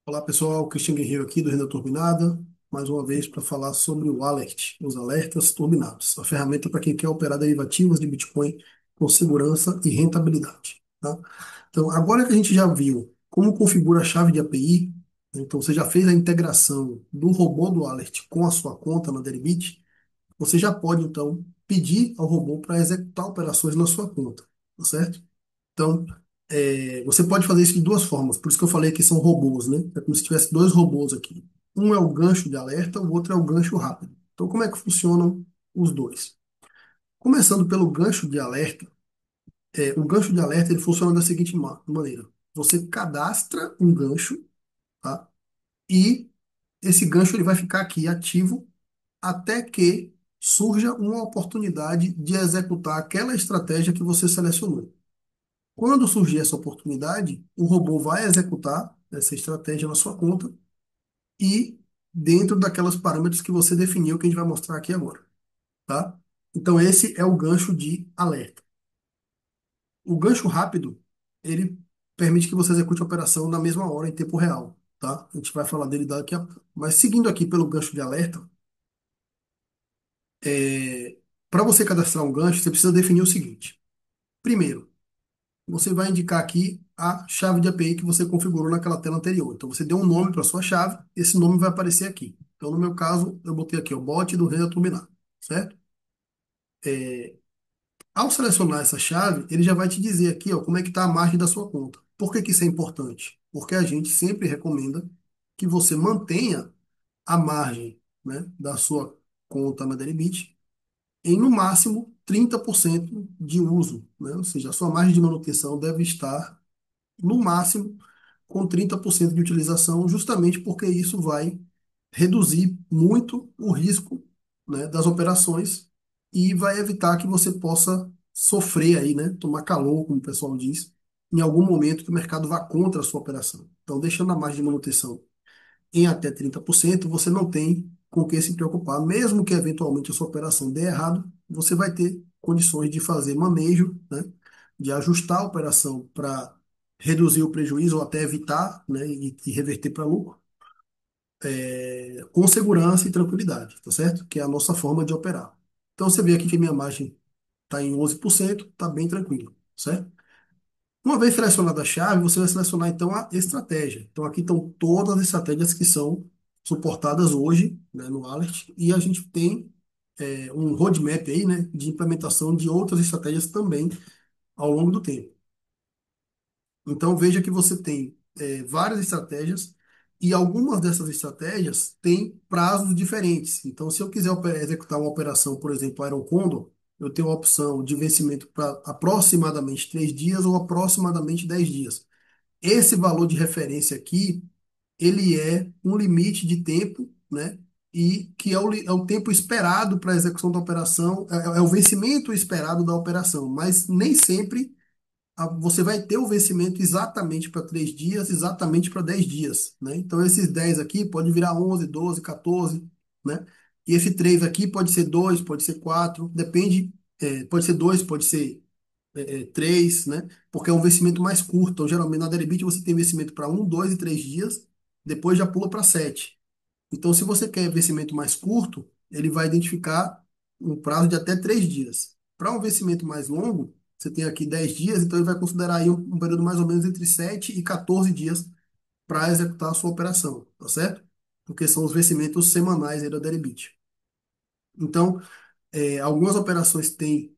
Olá pessoal, Cristian Guerreiro aqui do Renda Turbinada, mais uma vez para falar sobre o Alert, os alertas turbinados, a ferramenta para quem quer operar derivativos de Bitcoin com segurança e rentabilidade. Tá? Então, agora que a gente já viu como configura a chave de API, então você já fez a integração do robô do Alert com a sua conta na Deribit, você já pode então pedir ao robô para executar operações na sua conta, tá certo? Então, você pode fazer isso de duas formas. Por isso que eu falei que são robôs, né? É como se tivesse dois robôs aqui. Um é o gancho de alerta, o outro é o gancho rápido. Então, como é que funcionam os dois? Começando pelo gancho de alerta, o gancho de alerta ele funciona da seguinte maneira: você cadastra um gancho, tá? E esse gancho ele vai ficar aqui ativo até que surja uma oportunidade de executar aquela estratégia que você selecionou. Quando surgir essa oportunidade, o robô vai executar essa estratégia na sua conta e dentro daquelas parâmetros que você definiu, que a gente vai mostrar aqui agora, tá? Então esse é o gancho de alerta. O gancho rápido, ele permite que você execute a operação na mesma hora, em tempo real, tá? A gente vai falar dele daqui a pouco. Mas seguindo aqui pelo gancho de alerta, para você cadastrar um gancho, você precisa definir o seguinte. Primeiro, você vai indicar aqui a chave de API que você configurou naquela tela anterior. Então, você deu um nome para sua chave, esse nome vai aparecer aqui. Então, no meu caso, eu botei aqui o bot do Renda Turbinado, certo? Ao selecionar essa chave, ele já vai te dizer aqui, ó, como é que está a margem da sua conta. Por que que isso é importante? Porque a gente sempre recomenda que você mantenha a margem, né, da sua conta na Deribit em no máximo 30% de uso, né? Ou seja, a sua margem de manutenção deve estar no máximo com 30% de utilização, justamente porque isso vai reduzir muito o risco, né, das operações e vai evitar que você possa sofrer aí, né, tomar calor, como o pessoal diz, em algum momento que o mercado vá contra a sua operação. Então, deixando a margem de manutenção em até 30%, você não tem com o que se preocupar. Mesmo que eventualmente a sua operação dê errado, você vai ter condições de fazer manejo, né, de ajustar a operação para reduzir o prejuízo ou até evitar, né, e reverter para lucro, com segurança e tranquilidade, tá certo? Que é a nossa forma de operar. Então você vê aqui que minha margem está em 11%, está bem tranquilo, certo? Uma vez selecionada a chave, você vai selecionar então a estratégia. Então aqui estão todas as estratégias que são suportadas hoje, né, no Alert, e a gente tem um roadmap aí, né, de implementação de outras estratégias também ao longo do tempo. Então veja que você tem várias estratégias e algumas dessas estratégias têm prazos diferentes. Então, se eu quiser executar uma operação, por exemplo, Iron Condor, eu tenho a opção de vencimento para aproximadamente 3 dias ou aproximadamente 10 dias. Esse valor de referência aqui, ele é um limite de tempo, né? E que é o tempo esperado para a execução da operação, é o vencimento esperado da operação, mas nem sempre você vai ter o vencimento exatamente para 3 dias, exatamente para 10 dias, né? Então, esses 10 aqui pode virar 11, 12, 14, né? E esse 3 aqui pode ser 2, pode ser 4, depende, pode ser 2, pode ser 3, né? Porque é um vencimento mais curto. Então, geralmente na Deribit você tem vencimento para 1, 2 e 3 dias, depois já pula para 7. Então, se você quer vencimento mais curto, ele vai identificar um prazo de até 3 dias. Para um vencimento mais longo, você tem aqui 10 dias, então ele vai considerar aí um período mais ou menos entre 7 e 14 dias para executar a sua operação, tá certo? Porque são os vencimentos semanais aí da Deribit. Então, algumas operações têm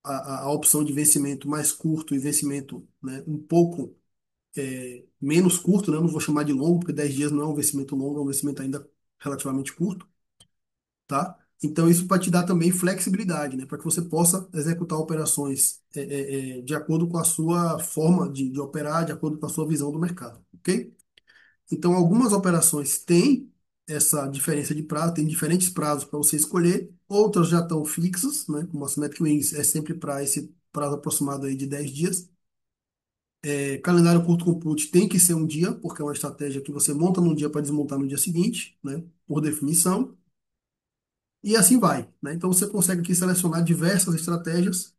a opção de vencimento mais curto e vencimento, né, um pouco menos curto, né? Eu não vou chamar de longo, porque 10 dias não é um vencimento longo, é um vencimento ainda relativamente curto, tá? Então, isso para te dar também flexibilidade, né? Para que você possa executar operações de acordo com a sua forma de operar, de acordo com a sua visão do mercado, ok? Então, algumas operações têm essa diferença de prazo, tem diferentes prazos para você escolher, outras já estão fixas, né? Como a Symmetric Wings é sempre para esse prazo aproximado aí de 10 dias. Calendário curto com put tem que ser um dia, porque é uma estratégia que você monta num dia para desmontar no dia seguinte, né? Por definição. E assim vai, né? Então você consegue aqui selecionar diversas estratégias.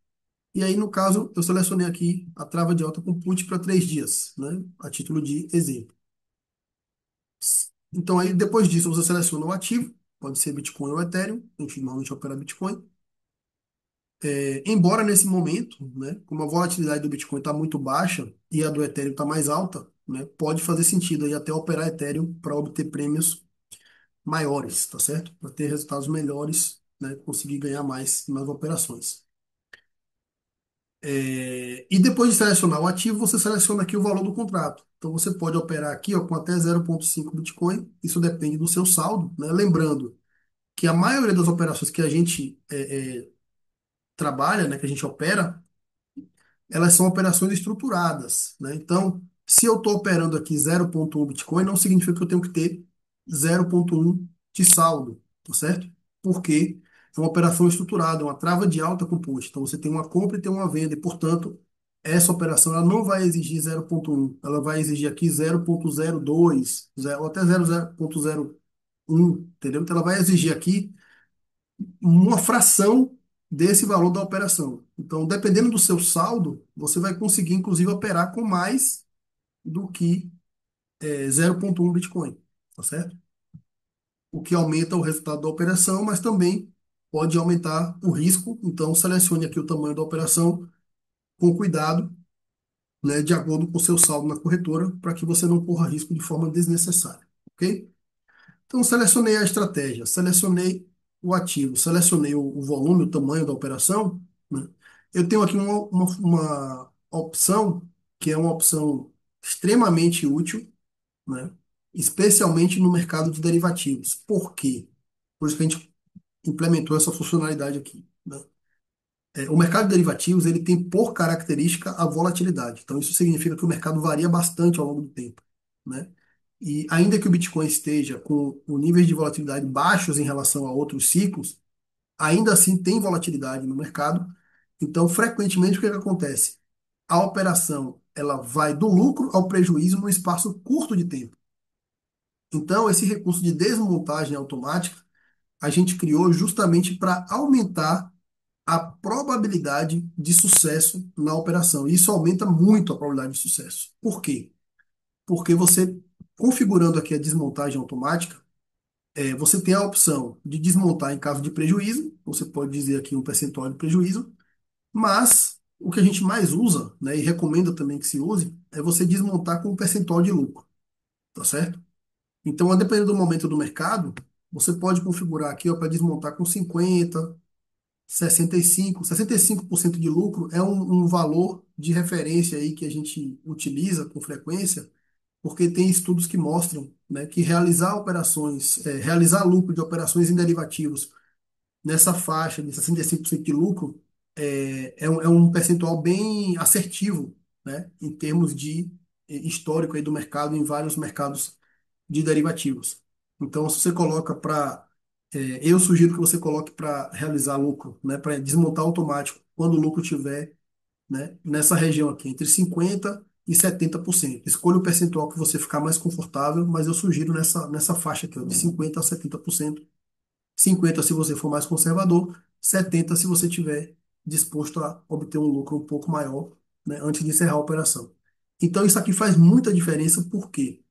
E aí, no caso, eu selecionei aqui a trava de alta com put para 3 dias, né? A título de exemplo. Então aí depois disso você seleciona o ativo, pode ser Bitcoin ou Ethereum, a gente normalmente opera Bitcoin. Embora nesse momento, né, como a volatilidade do Bitcoin está muito baixa e a do Ethereum está mais alta, né, pode fazer sentido aí até operar Ethereum para obter prêmios maiores, tá certo? Para ter resultados melhores, né, conseguir ganhar mais nas operações. E depois de selecionar o ativo, você seleciona aqui o valor do contrato. Então você pode operar aqui ó, com até 0,5 Bitcoin, isso depende do seu saldo, né? Lembrando que a maioria das operações que a gente trabalha, né, que a gente opera, elas são operações estruturadas, né? Então, se eu estou operando aqui 0,1 Bitcoin, não significa que eu tenho que ter 0,1 de saldo, tá certo? Porque é uma operação estruturada, é uma trava de alta composta. Então, você tem uma compra e tem uma venda, e, portanto, essa operação ela não vai exigir 0,1, ela vai exigir aqui 0,02, ou até 0,01, entendeu? Então, ela vai exigir aqui uma fração desse valor da operação. Então, dependendo do seu saldo, você vai conseguir, inclusive, operar com mais do que 0,1 Bitcoin, tá certo? O que aumenta o resultado da operação, mas também pode aumentar o risco. Então, selecione aqui o tamanho da operação com cuidado, né, de acordo com o seu saldo na corretora, para que você não corra risco de forma desnecessária, ok? Então, selecionei a estratégia, selecionei o ativo, selecionei o volume, o tamanho da operação, né? Eu tenho aqui uma opção que é uma opção extremamente útil, né? Especialmente no mercado de derivativos. Por quê? Por isso que a gente implementou essa funcionalidade aqui, né? O mercado de derivativos ele tem por característica a volatilidade. Então, isso significa que o mercado varia bastante ao longo do tempo, né? E ainda que o Bitcoin esteja com o níveis de volatilidade baixos em relação a outros ciclos, ainda assim tem volatilidade no mercado. Então, frequentemente, o que é que acontece? A operação ela vai do lucro ao prejuízo num espaço curto de tempo. Então, esse recurso de desmontagem automática a gente criou justamente para aumentar a probabilidade de sucesso na operação. E isso aumenta muito a probabilidade de sucesso. Por quê? Porque você, configurando aqui a desmontagem automática, você tem a opção de desmontar em caso de prejuízo, você pode dizer aqui um percentual de prejuízo, mas o que a gente mais usa, né, e recomenda também que se use, é você desmontar com um percentual de lucro, tá certo? Então, a depender do momento do mercado, você pode configurar aqui para desmontar com 50, 65% de lucro é um valor de referência aí que a gente utiliza com frequência, porque tem estudos que mostram, né, que realizar operações, realizar lucro de operações em derivativos nessa faixa de 65% de lucro é um percentual bem assertivo, né, em termos de histórico aí do mercado em vários mercados de derivativos. Então, se você coloca para. Eu sugiro que você coloque para realizar lucro, né, para desmontar automático, quando o lucro tiver, né, nessa região aqui, entre 50% e 70%. Escolha o percentual que você ficar mais confortável, mas eu sugiro nessa faixa aqui, ó, de 50% a 70%. 50% se você for mais conservador, 70% se você tiver disposto a obter um lucro um pouco maior, né, antes de encerrar a operação. Então, isso aqui faz muita diferença, por quê?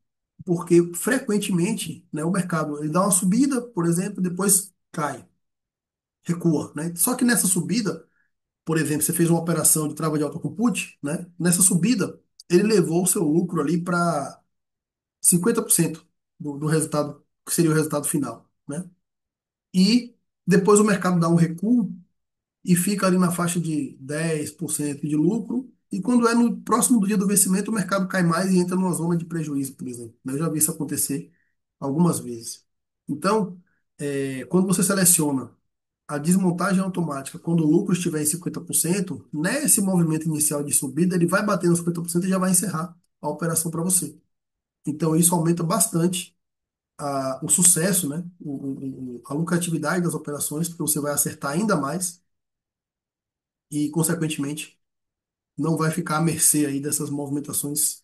Porque frequentemente, né, o mercado ele dá uma subida, por exemplo, depois cai, recua, né? Só que nessa subida, por exemplo, você fez uma operação de trava de alta com put, né? Nessa subida, ele levou o seu lucro ali para 50% do resultado, que seria o resultado final, né? E depois o mercado dá um recuo e fica ali na faixa de 10% de lucro. E quando é no próximo do dia do vencimento, o mercado cai mais e entra numa zona de prejuízo, por exemplo. Eu já vi isso acontecer algumas vezes. Então, quando você seleciona a desmontagem automática, quando o lucro estiver em 50%, nesse movimento inicial de subida, ele vai bater nos 50% e já vai encerrar a operação para você. Então, isso aumenta bastante o sucesso, né? A lucratividade das operações, porque você vai acertar ainda mais e, consequentemente, não vai ficar à mercê aí dessas movimentações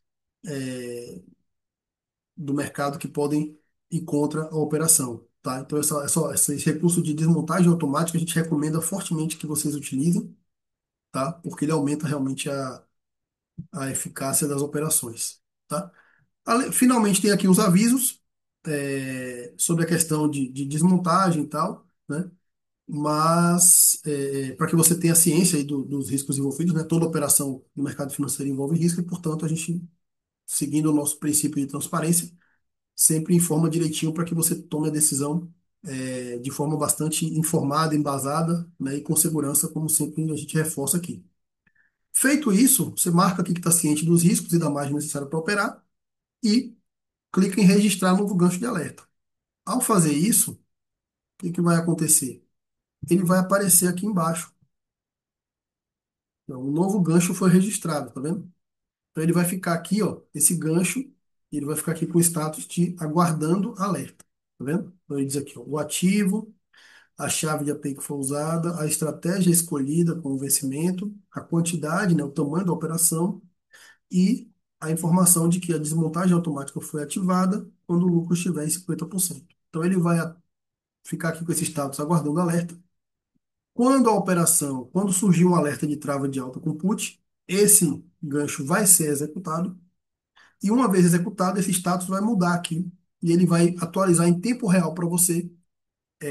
do mercado que podem ir contra a operação, tá? Então, esse recurso de desmontagem automática a gente recomenda fortemente que vocês utilizem, tá? Porque ele aumenta realmente a eficácia das operações, tá? Finalmente tem aqui os avisos. sobre a questão de desmontagem e tal, né? Mas para que você tenha ciência aí dos riscos envolvidos, né? Toda operação no mercado financeiro envolve risco e, portanto, a gente, seguindo o nosso princípio de transparência, sempre informa direitinho para que você tome a decisão de forma bastante informada, embasada, né? E com segurança, como sempre a gente reforça aqui. Feito isso, você marca aqui que está ciente dos riscos e da margem necessária para operar e clica em registrar novo gancho de alerta. Ao fazer isso, o que que vai acontecer? Ele vai aparecer aqui embaixo. Então, um novo gancho foi registrado, tá vendo? Então ele vai ficar aqui, ó, esse gancho, e ele vai ficar aqui com o status de aguardando alerta, tá vendo? Então ele diz aqui, ó, o ativo, a chave de API que foi usada, a estratégia escolhida com o vencimento, a quantidade, né, o tamanho da operação e a informação de que a desmontagem automática foi ativada quando o lucro estiver em 50%. Então ele vai ficar aqui com esse status aguardando alerta. Quando surgir um alerta de trava de alta com put, esse gancho vai ser executado. E uma vez executado, esse status vai mudar aqui. E ele vai atualizar em tempo real para você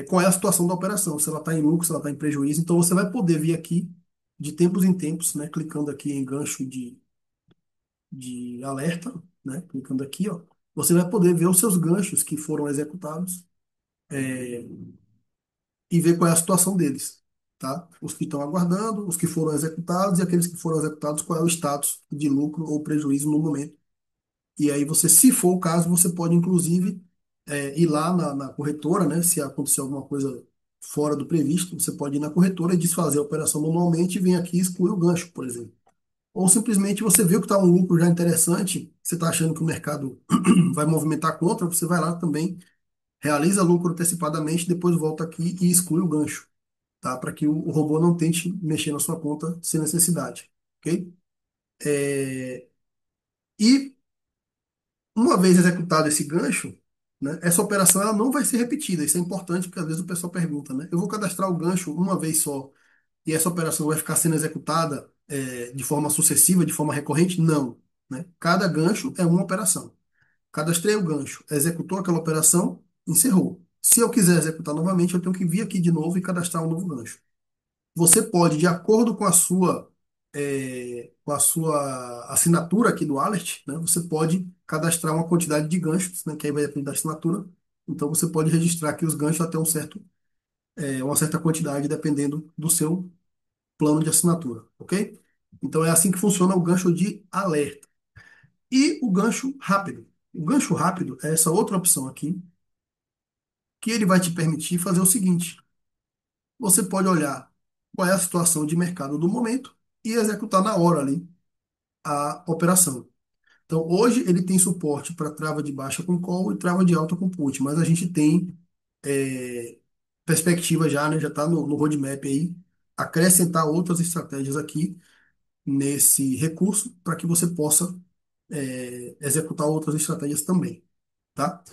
qual é a situação da operação, se ela está em lucro, se ela está em prejuízo. Então você vai poder vir aqui de tempos em tempos, né, clicando aqui em gancho de alerta, né, clicando aqui, ó, você vai poder ver os seus ganchos que foram executados e ver qual é a situação deles, tá? Os que estão aguardando, os que foram executados e aqueles que foram executados, qual é o status de lucro ou prejuízo no momento. E aí você, se for o caso, você pode inclusive ir lá na corretora, né? Se acontecer alguma coisa fora do previsto, você pode ir na corretora e desfazer a operação manualmente e vir aqui e excluir o gancho, por exemplo. Ou simplesmente você viu que está um lucro já interessante, você está achando que o mercado vai movimentar contra, você vai lá também, realiza lucro antecipadamente, depois volta aqui e exclui o gancho, tá? Para que o robô não tente mexer na sua conta sem necessidade, ok? E uma vez executado esse gancho, né, essa operação ela não vai ser repetida. Isso é importante porque às vezes o pessoal pergunta, né? Eu vou cadastrar o gancho uma vez só e essa operação vai ficar sendo executada de forma sucessiva, de forma recorrente? Não, né? Cada gancho é uma operação. Cadastrei o gancho, executou aquela operação, encerrou. Se eu quiser executar novamente, eu tenho que vir aqui de novo e cadastrar um novo gancho. Você pode, de acordo com a sua assinatura aqui do Alert, né, você pode cadastrar uma quantidade de ganchos, né, que aí vai depender da assinatura. Então você pode registrar aqui os ganchos até uma certa quantidade, dependendo do seu plano de assinatura, ok? Então é assim que funciona o gancho de alerta. E o gancho rápido. O gancho rápido é essa outra opção aqui, que ele vai te permitir fazer o seguinte: você pode olhar qual é a situação de mercado do momento e executar na hora ali a operação. Então, hoje ele tem suporte para trava de baixa com call e trava de alta com put, mas a gente tem é, perspectiva já, né, já está no roadmap aí, acrescentar outras estratégias aqui nesse recurso para que você possa executar outras estratégias também, tá?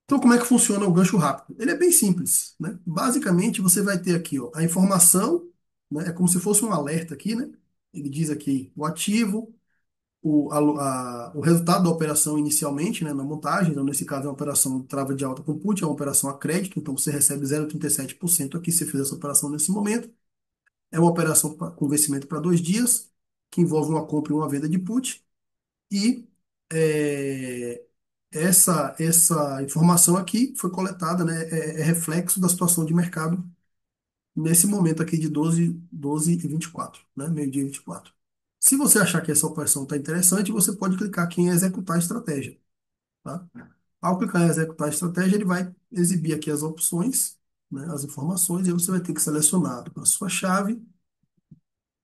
Então, como é que funciona o gancho rápido? Ele é bem simples, né? Basicamente, você vai ter aqui, ó, a informação, né? É como se fosse um alerta aqui, né? Ele diz aqui o ativo, o resultado da operação inicialmente, né, na montagem. Então, nesse caso, é uma operação de trava de alta com put, é uma operação a crédito, então você recebe 0,37% aqui se você fizer essa operação nesse momento. É uma operação com vencimento para 2 dias, que envolve uma compra e uma venda de put. E é, essa informação aqui foi coletada, né, é reflexo da situação de mercado nesse momento aqui de 12 e 24, né, meio-dia e 24. Se você achar que essa operação está interessante, você pode clicar aqui em executar a estratégia, tá? Ao clicar em executar a estratégia, ele vai exibir aqui as opções, né, as informações, e aí você vai ter que selecionar a sua chave,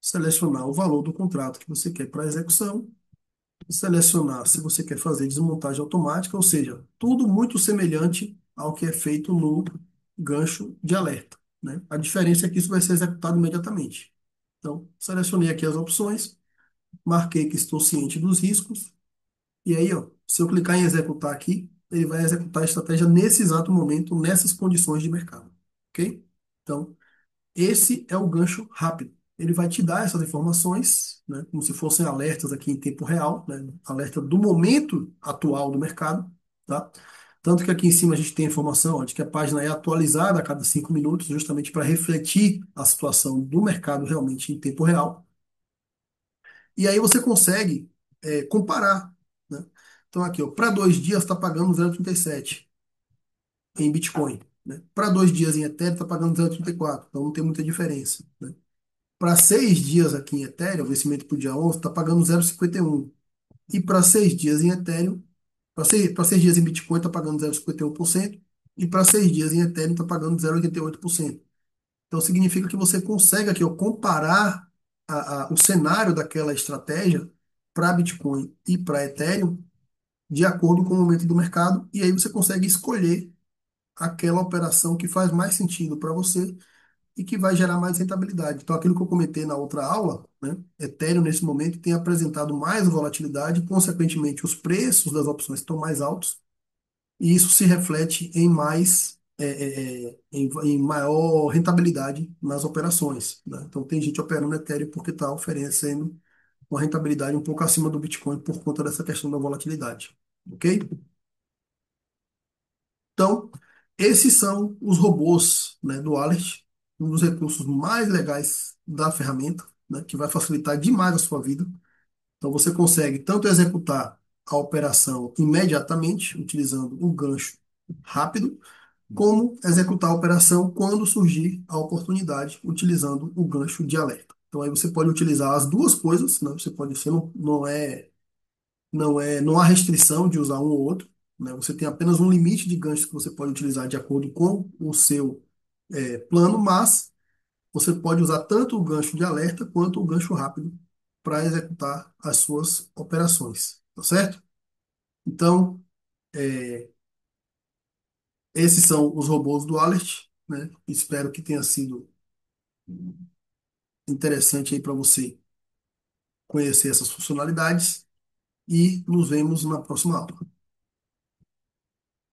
selecionar o valor do contrato que você quer para execução, selecionar se você quer fazer desmontagem automática, ou seja, tudo muito semelhante ao que é feito no gancho de alerta, né? A diferença é que isso vai ser executado imediatamente. Então, selecionei aqui as opções, marquei que estou ciente dos riscos, e aí, ó, se eu clicar em executar aqui, ele vai executar a estratégia nesse exato momento, nessas condições de mercado, ok? Então, esse é o gancho rápido. Ele vai te dar essas informações, né, como se fossem alertas aqui em tempo real, né, alerta do momento atual do mercado, tá? Tanto que aqui em cima a gente tem a informação, ó, de que a página é atualizada a cada 5 minutos, justamente para refletir a situação do mercado realmente em tempo real. E aí você consegue comparar, né? Então aqui, para 2 dias está pagando 0,37 em Bitcoin, né? Para 2 dias em Ethereum está pagando 0,34, então não tem muita diferença, né? Para 6 dias aqui em Ethereum, o vencimento para o dia 11 está pagando 0,51. E para 6 dias em Ethereum, para 6 dias em Bitcoin está pagando 0,51%. E para 6 dias em Ethereum está pagando 0,88%. Então significa que você consegue aqui, ó, comparar o cenário daquela estratégia para Bitcoin e para Ethereum de acordo com o momento do mercado. E aí você consegue escolher aquela operação que faz mais sentido para você e que vai gerar mais rentabilidade. Então, aquilo que eu comentei na outra aula, né, Ethereum nesse momento tem apresentado mais volatilidade, consequentemente, os preços das opções estão mais altos, e isso se reflete em em maior rentabilidade nas operações, né? Então, tem gente operando Ethereum porque está oferecendo uma rentabilidade um pouco acima do Bitcoin por conta dessa questão da volatilidade, ok? Então, esses são os robôs, né, do Wallet, um dos recursos mais legais da ferramenta, né, que vai facilitar demais a sua vida. Então, você consegue tanto executar a operação imediatamente, utilizando o gancho rápido, como executar a operação quando surgir a oportunidade, utilizando o gancho de alerta. Então, aí você pode utilizar as duas coisas, né? Você pode, você não há restrição de usar um ou outro, né? Você tem apenas um limite de ganchos que você pode utilizar de acordo com o seu plano, mas você pode usar tanto o gancho de alerta quanto o gancho rápido para executar as suas operações, tá certo? Então, esses são os robôs do Alert, né? Espero que tenha sido interessante aí para você conhecer essas funcionalidades e nos vemos na próxima aula.